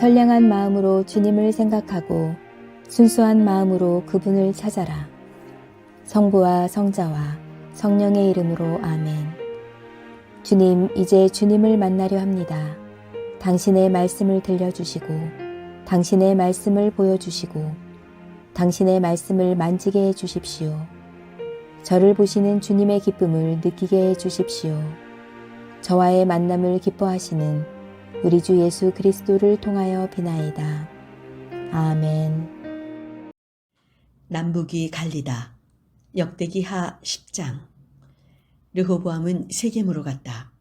선량한 마음으로 주님을 생각하고 순수한 마음으로 그분을 찾아라. 성부와 성자와 성령의 이름으로 아멘. 주님, 이제 주님을 만나려 합니다. 당신의 말씀을 들려주시고 당신의 말씀을 보여주시고 당신의 말씀을 만지게 해주십시오. 저를 보시는 주님의 기쁨을 느끼게 해주십시오. 저와의 만남을 기뻐하시는 우리 주 예수 그리스도를 통하여 비나이다. 아멘. 남북이 갈리다. 역대기하 10장. 르호보암은 세겜으로 갔다.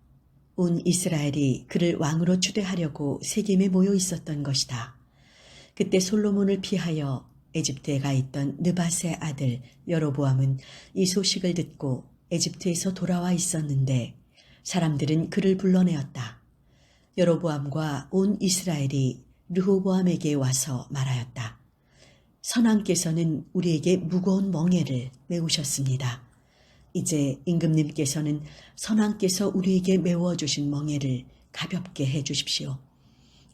온 이스라엘이 그를 왕으로 추대하려고 세겜에 모여 있었던 것이다. 그때 솔로몬을 피하여 에집트에 가 있던 느밧의 아들 여로보암은 이 소식을 듣고 에집트에서 돌아와 있었는데 사람들은 그를 불러내었다. 여로보암과 온 이스라엘이 르호보암에게 와서 말하였다. 선왕께서는 우리에게 무거운 멍에를 메우셨습니다. 이제 임금님께서는 선왕께서 우리에게 메워주신 멍에를 가볍게 해주십시오.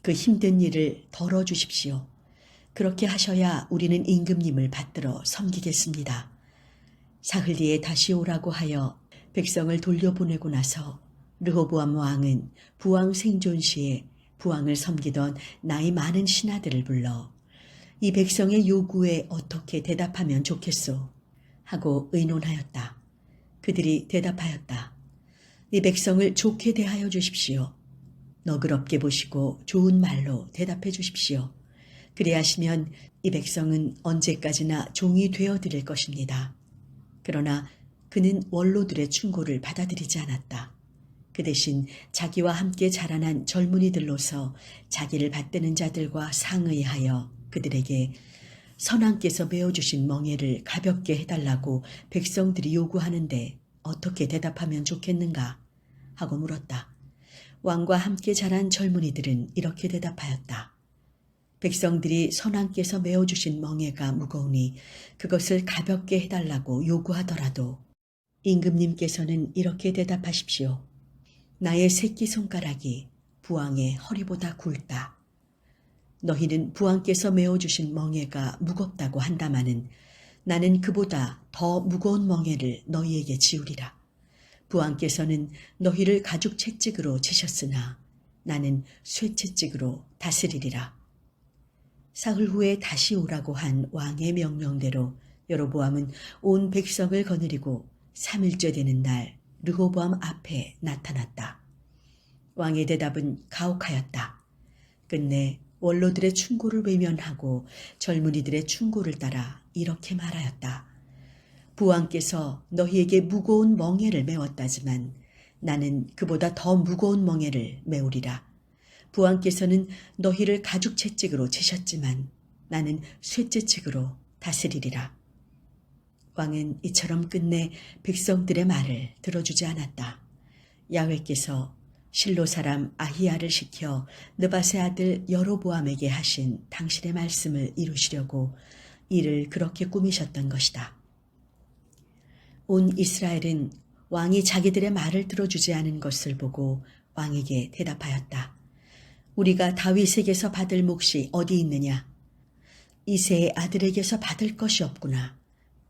그 힘든 일을 덜어주십시오. 그렇게 하셔야 우리는 임금님을 받들어 섬기겠습니다. 사흘 뒤에 다시 오라고 하여 백성을 돌려보내고 나서 르호보암 왕은 부왕 생존 시에 부왕을 섬기던 나이 많은 신하들을 불러 이 백성의 요구에 어떻게 대답하면 좋겠소? 하고 의논하였다. 그들이 대답하였다. 이 백성을 좋게 대하여 주십시오. 너그럽게 보시고 좋은 말로 대답해 주십시오. 그리하시면 이 백성은 언제까지나 종이 되어드릴 것입니다. 그러나 그는 원로들의 충고를 받아들이지 않았다. 그 대신 자기와 함께 자라난 젊은이들로서 자기를 받드는 자들과 상의하여 그들에게 선왕께서 메어주신 멍에를 가볍게 해달라고 백성들이 요구하는데 어떻게 대답하면 좋겠는가? 하고 물었다. 왕과 함께 자란 젊은이들은 이렇게 대답하였다. 백성들이 선왕께서 메어주신 멍에가 무거우니 그것을 가볍게 해달라고 요구하더라도 임금님께서는 이렇게 대답하십시오. 나의 새끼손가락이 부왕의 허리보다 굵다. 너희는 부왕께서 메어주신 멍에가 무겁다고 한다마는 나는 그보다 더 무거운 멍에를 너희에게 지우리라. 부왕께서는 너희를 가죽 채찍으로 치셨으나 나는 쇠채찍으로 다스리리라. 사흘 후에 다시 오라고 한 왕의 명령대로 여로보암은 온 백성을 거느리고 3일째 되는 날 르호보암 앞에 나타났다. 왕의 대답은 가혹하였다. 끝내 원로들의 충고를 외면하고 젊은이들의 충고를 따라 이렇게 말하였다. 부왕께서 너희에게 무거운 멍에를 메웠다지만 나는 그보다 더 무거운 멍에를 메우리라. 부왕께서는 너희를 가죽 채찍으로 치셨지만 나는 쇠채찍으로 다스리리라. 왕은 이처럼 끝내 백성들의 말을 들어주지 않았다. 야훼께서 실로 사람 아히야를 시켜 느밧의 아들 여로보암에게 하신 당신의 말씀을 이루시려고 이를 그렇게 꾸미셨던 것이다. 온 이스라엘은 왕이 자기들의 말을 들어주지 않은 것을 보고 왕에게 대답하였다. 우리가 다윗에게서 받을 몫이 어디 있느냐? 이새의 아들에게서 받을 것이 없구나.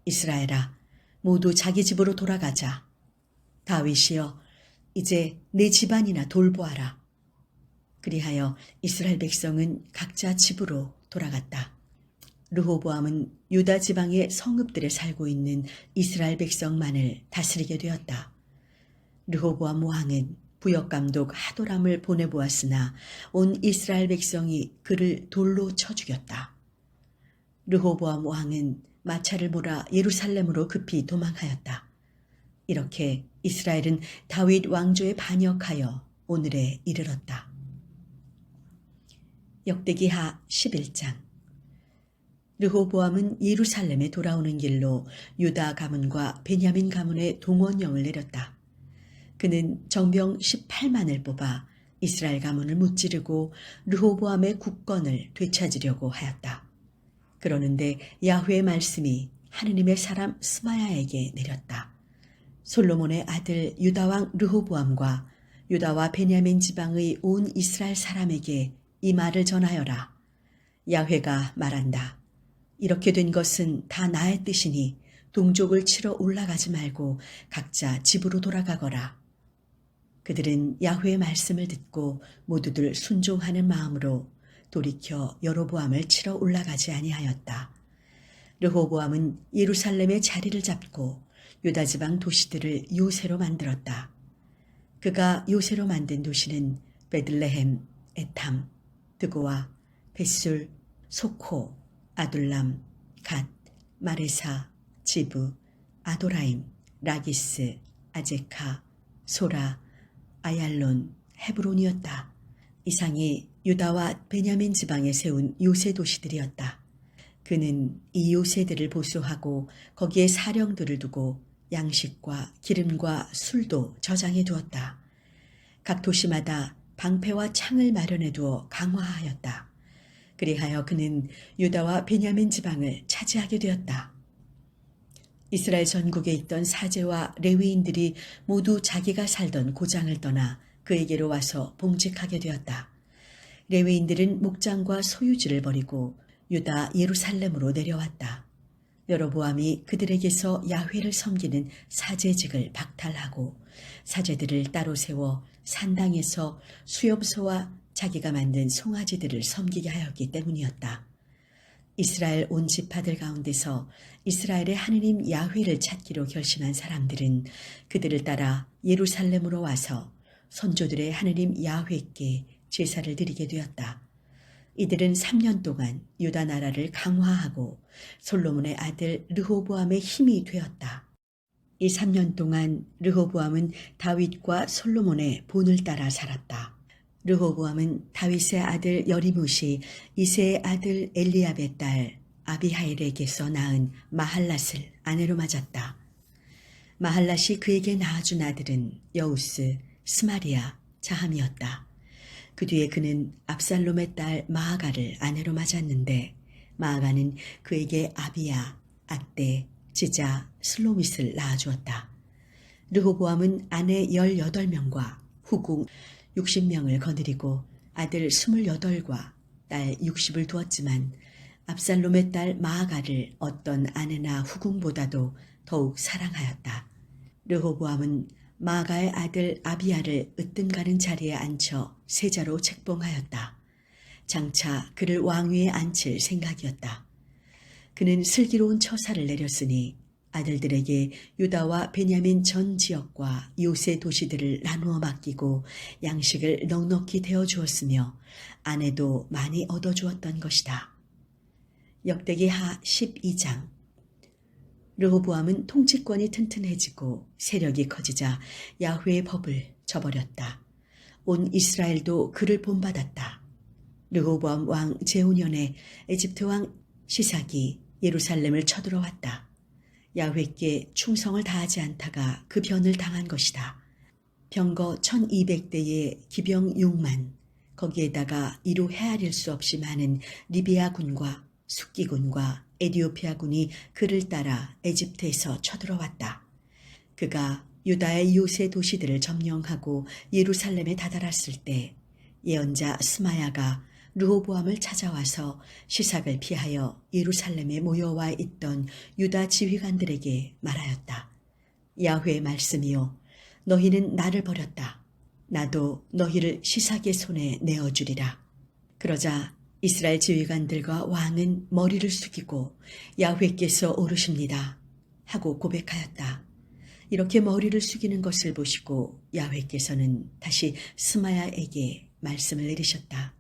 이스라엘아, 모두 자기 집으로 돌아가자. 다윗이여, 이제 내 집안이나 돌보아라. 그리하여 이스라엘 백성은 각자 집으로 돌아갔다. 르호보암은 유다 지방의 성읍들에 살고 있는 이스라엘 백성만을 다스리게 되었다. 르호보암 왕은 부역감독 하도람을 보내보았으나 온 이스라엘 백성이 그를 돌로 쳐 죽였다. 르호보암 왕은 마차를 몰아 예루살렘으로 급히 도망하였다. 이렇게 이스라엘은 다윗 왕조에 반역하여 오늘에 이르렀다. 역대기하 11장. 르호보암은 예루살렘에 돌아오는 길로 유다 가문과 베냐민 가문의 동원령을 내렸다. 그는 정병 18만을 뽑아 이스라엘 가문을 무찌르고 르호보암의 국권을 되찾으려고 하였다. 그러는데 야훼의 말씀이 하느님의 사람 스마야에게 내렸다. 솔로몬의 아들 유다왕 르호보암과 유다와 베냐민 지방의 온 이스라엘 사람에게 이 말을 전하여라. 야훼가 말한다. 이렇게 된 것은 다 나의 뜻이니 동족을 치러 올라가지 말고 각자 집으로 돌아가거라. 그들은 야훼의 말씀을 듣고 모두들 순종하는 마음으로 돌이켜 여로보암을 치러 올라가지 아니하였다. 르호보암은 예루살렘의 자리를 잡고 유다 지방 도시들을 요새로 만들었다. 그가 요새로 만든 도시는 베들레헴, 에탐, 드고와, 벳술, 소코, 아둘람, 갓, 마레사, 지부, 아도라임, 라기스, 아제카, 소라, 아얄론, 헤브론이었다. 이상이 유다와 베냐민 지방에 세운 요새 도시들이었다. 그는 이 요새들을 보수하고 거기에 사령들을 두고 양식과 기름과 술도 저장해 두었다. 각 도시마다 방패와 창을 마련해 두어 강화하였다. 그리하여 그는 유다와 베냐민 지방을 차지하게 되었다. 이스라엘 전국에 있던 사제와 레위인들이 모두 자기가 살던 고장을 떠나 그에게로 와서 봉직하게 되었다. 레위인들은 목장과 소유지를 버리고 유다 예루살렘으로 내려왔다. 여로보암이 그들에게서 야훼를 섬기는 사제직을 박탈하고 사제들을 따로 세워 산당에서 수염소와 자기가 만든 송아지들을 섬기게 하였기 때문이었다. 이스라엘 온 지파들 가운데서 이스라엘의 하느님 야훼를 찾기로 결심한 사람들은 그들을 따라 예루살렘으로 와서 선조들의 하느님 야훼께 제사를 드리게 되었다. 이들은 3년 동안 유다 나라를 강화하고 솔로몬의 아들 르호보암의 힘이 되었다. 이 3년 동안 르호보암은 다윗과 솔로몬의 본을 따라 살았다. 르호보암은 다윗의 아들 여리못이 이새의 아들 엘리압의 딸 아비하일에게서 낳은 마할랏을 아내로 맞았다. 마할랏이 그에게 낳아준 아들은 여우스, 스마리아, 자함이었다. 그 뒤에 그는 압살롬의 딸 마아가를 아내로 맞았는데 마아가는 그에게 아비야, 앗대, 지자, 슬로밋을 낳아주었다. 르호보암은 아내 18명과 후궁 60명을 거느리고 아들 28과 딸 60을 두었지만 압살롬의 딸 마아가를 어떤 아내나 후궁보다도 더욱 사랑하였다. 르호보암은 마아가의 아들 아비야를 으뜸가는 자리에 앉혀 세자로 책봉하였다. 장차 그를 왕위에 앉힐 생각이었다. 그는 슬기로운 처사를 내렸으니 아들들에게 유다와 베냐민 전 지역과 요새 도시들을 나누어 맡기고 양식을 넉넉히 데워 주었으며 아내도 많이 얻어 주었던 것이다. 역대기하 12장. 르호보암은 통치권이 튼튼해지고 세력이 커지자 야훼의 법을 저버렸다. 온 이스라엘도 그를 본받았다. 르호보암 왕 제5년에 에집트 왕 시삭이 예루살렘을 쳐들어왔다. 야훼께 충성을 다하지 않다가 그 변을 당한 것이다. 병거 1200대의 기병 6만, 거기에다가 이루 헤아릴 수 없이 많은 리비아 군과 숙기군과 에디오피아 군이 그를 따라 에집트에서 쳐들어왔다. 그가 유다의 요새 도시들을 점령하고 예루살렘에 다다랐을 때 예언자 스마야가 르호보암을 찾아와서 시삭을 피하여 예루살렘에 모여와 있던 유다 지휘관들에게 말하였다. 야훼의 말씀이요, 너희는 나를 버렸다. 나도 너희를 시삭의 손에 내어주리라. 그러자 이스라엘 지휘관들과 왕은 머리를 숙이고 야훼께서 오르십니다 하고 고백하였다. 이렇게 머리를 숙이는 것을 보시고 야훼께서는 다시 스마야에게 말씀을 내리셨다.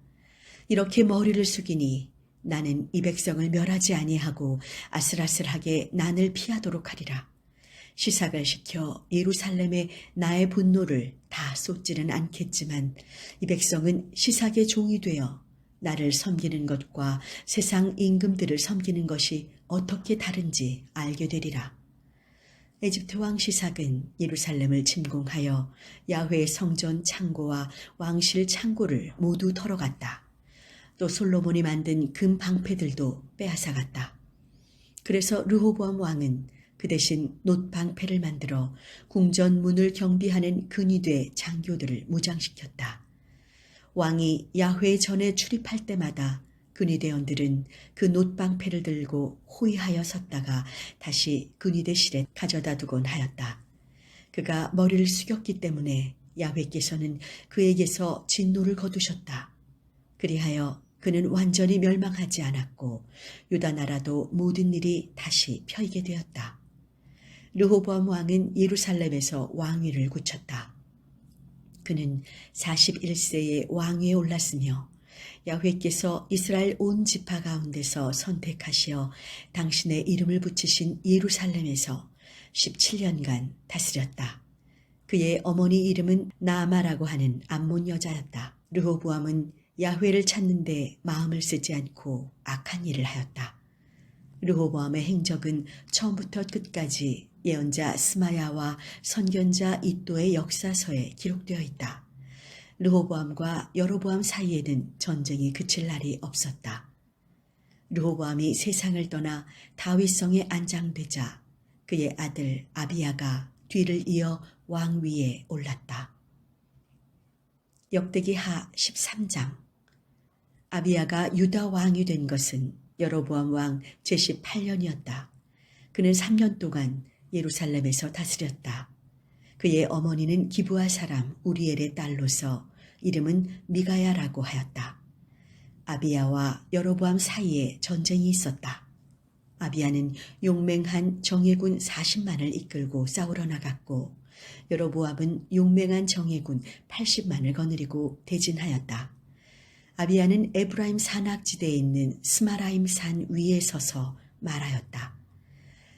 이렇게 머리를 숙이니 나는 이 백성을 멸하지 아니하고 아슬아슬하게 난을 피하도록 하리라. 시삭을 시켜 예루살렘에 나의 분노를 다 쏟지는 않겠지만 이 백성은 시삭의 종이 되어 나를 섬기는 것과 세상 임금들을 섬기는 것이 어떻게 다른지 알게 되리라. 에집트 왕 시삭은 예루살렘을 침공하여 야훼의 성전 창고와 왕실 창고를 모두 털어갔다. 또 솔로몬이 만든 금 방패들도 빼앗아갔다. 그래서 르호보암 왕은 그 대신 놋 방패를 만들어 궁전 문을 경비하는 근위대 장교들을 무장시켰다. 왕이 야훼 전에 출입할 때마다 근위대원들은 그 놋방패를 들고 호위하여 섰다가 다시 근위대실에 가져다 두곤 하였다. 그가 머리를 숙였기 때문에 야훼께서는 그에게서 진노를 거두셨다. 그리하여 그는 완전히 멸망하지 않았고 유다 나라도 모든 일이 다시 펴이게 되었다. 르호보암 왕은 예루살렘에서 왕위를 굳혔다. 그는 41세에 왕위에 올랐으며 야훼께서 이스라엘 온 지파 가운데서 선택하시어 당신의 이름을 붙이신 예루살렘에서 17년간 다스렸다. 그의 어머니 이름은 나아마라고 하는 암몬 여자였다. 르호보암은 야훼를 찾는데 마음을 쓰지 않고 악한 일을 하였다. 르호보암의 행적은 처음부터 끝까지 예언자 스마야와 선견자 이도의 역사서에 기록되어 있다. 르호보암과 여로보암 사이에는 전쟁이 그칠 날이 없었다. 르호보암이 세상을 떠나 다윗성에 안장되자 그의 아들 아비야가 뒤를 이어 왕위에 올랐다. 역대기하 13장. 아비야가 유다 왕이 된 것은 여로보암 왕 제18년이었다. 그는 3년 동안 예루살렘에서 다스렸다. 그의 어머니는 기브아 사람 우리엘의 딸로서 이름은 미가야라고 하였다. 아비야와 여로보암 사이에 전쟁이 있었다. 아비야는 용맹한 정예군 40만을 이끌고 싸우러 나갔고 여로보암은 용맹한 정예군 80만을 거느리고 대진하였다. 아비야는 에브라임 산악지대에 있는 스마라임 산 위에 서서 말하였다.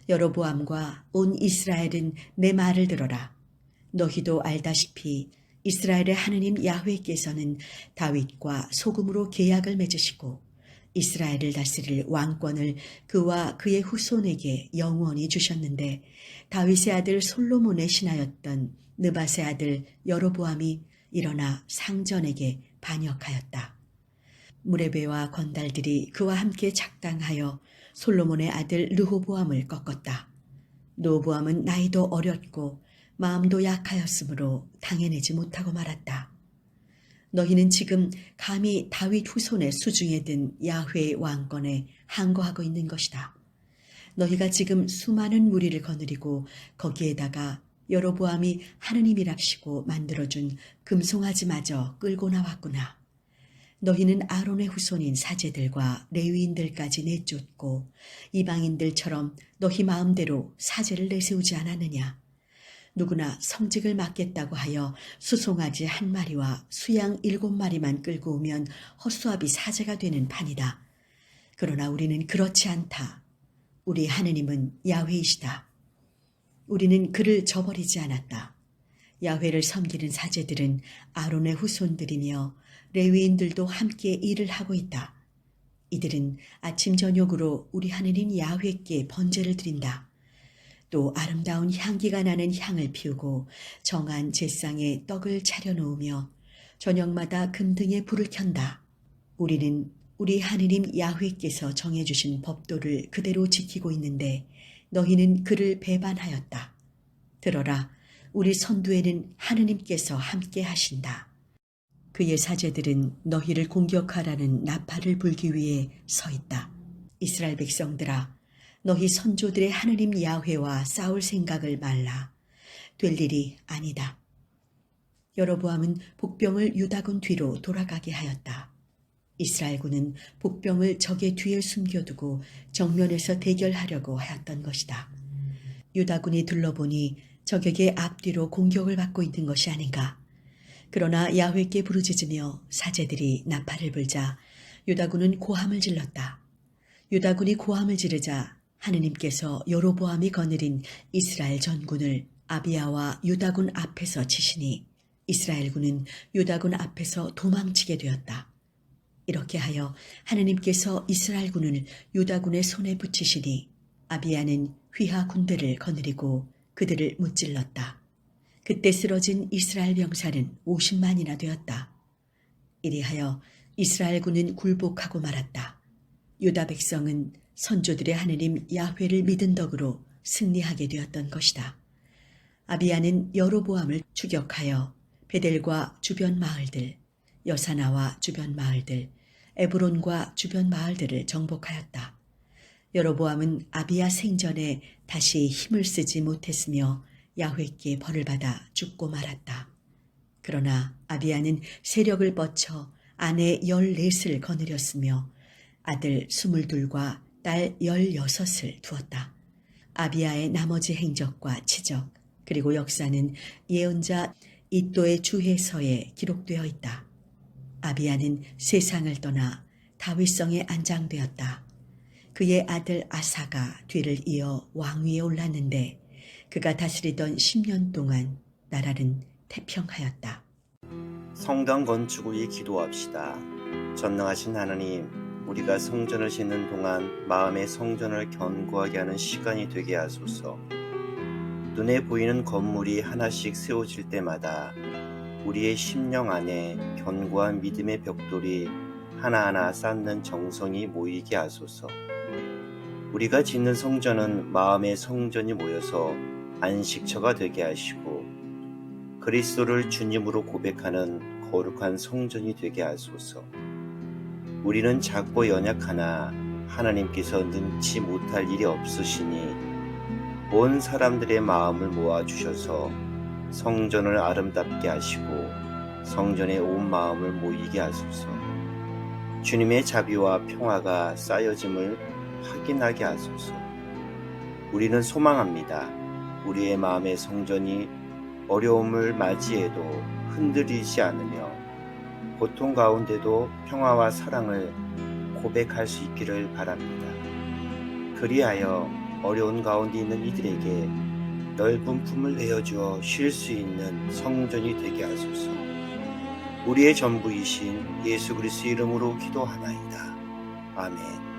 여로보암과 온 이스라엘은 내 말을 들어라. 너희도 알다시피 이스라엘의 하느님 야훼께서는 다윗과 소금으로 계약을 맺으시고 이스라엘을 다스릴 왕권을 그와 그의 후손에게 영원히 주셨는데 다윗의 아들 솔로몬의 신하였던 느밧의 아들 여로보암이 일어나 상전에게 반역하였다. 무레베와 건달들이 그와 함께 작당하여 솔로몬의 아들 르호보암을 꺾었다. 르호보암은 나이도 어렸고 마음도 약하였으므로 당해내지 못하고 말았다. 너희는 지금 감히 다윗 후손의 수중에 든 야훼의 왕권에 항거하고 있는 것이다. 너희가 지금 수많은 무리를 거느리고 거기에다가 여로보암이 하느님이랍시고 만들어준 금송아지마저 끌고 나왔구나. 너희는 아론의 후손인 사제들과 레위인들까지 내쫓고 이방인들처럼 너희 마음대로 사제를 내세우지 않았느냐. 누구나 성직을 맡겠다고 하여 수송아지 1마리와 수양 7마리만 끌고 오면 허수아비 사제가 되는 판이다. 그러나 우리는 그렇지 않다. 우리 하느님은 야훼이시다. 우리는 그를 저버리지 않았다. 야훼를 섬기는 사제들은 아론의 후손들이며 레위인들도 함께 일을 하고 있다. 이들은 아침 저녁으로 우리 하느님 야훼께 번제를 드린다. 또 아름다운 향기가 나는 향을 피우고 정한 제상에 떡을 차려놓으며 저녁마다 금등에 불을 켠다. 우리는 우리 하느님 야훼께서 정해주신 법도를 그대로 지키고 있는데 너희는 그를 배반하였다. 들어라, 우리 선두에는 하느님께서 함께 하신다. 그의 사제들은 너희를 공격하라는 나팔을 불기 위해 서 있다. 이스라엘 백성들아, 너희 선조들의 하느님 야훼와 싸울 생각을 말라. 될 일이 아니다. 여로보암은 복병을 유다군 뒤로 돌아가게 하였다. 이스라엘군은 복병을 적의 뒤에 숨겨두고 정면에서 대결하려고 하였던 것이다. 유다군이 둘러보니 적에게 앞뒤로 공격을 받고 있는 것이 아닌가. 그러나 야훼께 부르짖으며 사제들이 나팔을 불자 유다군은 고함을 질렀다. 유다군이 고함을 지르자 하느님께서 여로보암이 거느린 이스라엘 전군을 아비야와 유다군 앞에서 치시니 이스라엘군은 유다군 앞에서 도망치게 되었다. 이렇게 하여 하느님께서 이스라엘군을 유다군의 손에 붙이시니 아비야는 휘하 군대를 거느리고 그들을 무찔렀다. 그때 쓰러진 이스라엘 병사는 50만이나 되었다. 이리하여 이스라엘군은 굴복하고 말았다. 유다 백성은 선조들의 하느님 야훼를 믿은 덕으로 승리하게 되었던 것이다. 아비야는 여로보암을 추격하여 베델과 주변 마을들, 여사나와 주변 마을들, 에브론과 주변 마을들을 정복하였다. 여로보암은 아비야 생전에 다시 힘을 쓰지 못했으며 야훼께 벌을 받아 죽고 말았다. 그러나 아비야는 세력을 뻗쳐 아내 14을 거느렸으며 아들 22과 딸 16을 두었다. 아비야의 나머지 행적과 치적 그리고 역사는 예언자 이또의 주해서에 기록되어 있다. 아비야는 세상을 떠나 다윗성에 안장되었다. 그의 아들 아사가 뒤를 이어 왕위에 올랐는데 그가 다스리던 10년 동안 나라는 태평하였다. 성당 건축을 위해 기도합시다. 전능하신 하나님, 우리가 성전을 짓는 동안 마음의 성전을 견고하게 하는 시간이 되게 하소서. 눈에 보이는 건물이 하나씩 세워질 때마다 우리의 심령 안에 견고한 믿음의 벽돌이 하나하나 쌓는 정성이 모이게 하소서. 우리가 짓는 성전은 마음의 성전이 모여서 안식처가 되게 하시고 그리스도를 주님으로 고백하는 거룩한 성전이 되게 하소서. 우리는 작고 연약하나 하나님께서 능치 못할 일이 없으시니 온 사람들의 마음을 모아주셔서 성전을 아름답게 하시고 성전에 온 마음을 모이게 하소서. 주님의 자비와 평화가 쌓여짐을 확인하게 하소서. 우리는 소망합니다. 우리의 마음의 성전이 어려움을 맞이해도 흔들리지 않으며 고통 가운데도 평화와 사랑을 고백할 수 있기를 바랍니다. 그리하여 어려운 가운데 있는 이들에게 넓은 품을 내어주어 쉴 수 있는 성전이 되게 하소서. 우리의 전부이신 예수 그리스도 이름으로 기도하나이다. 아멘.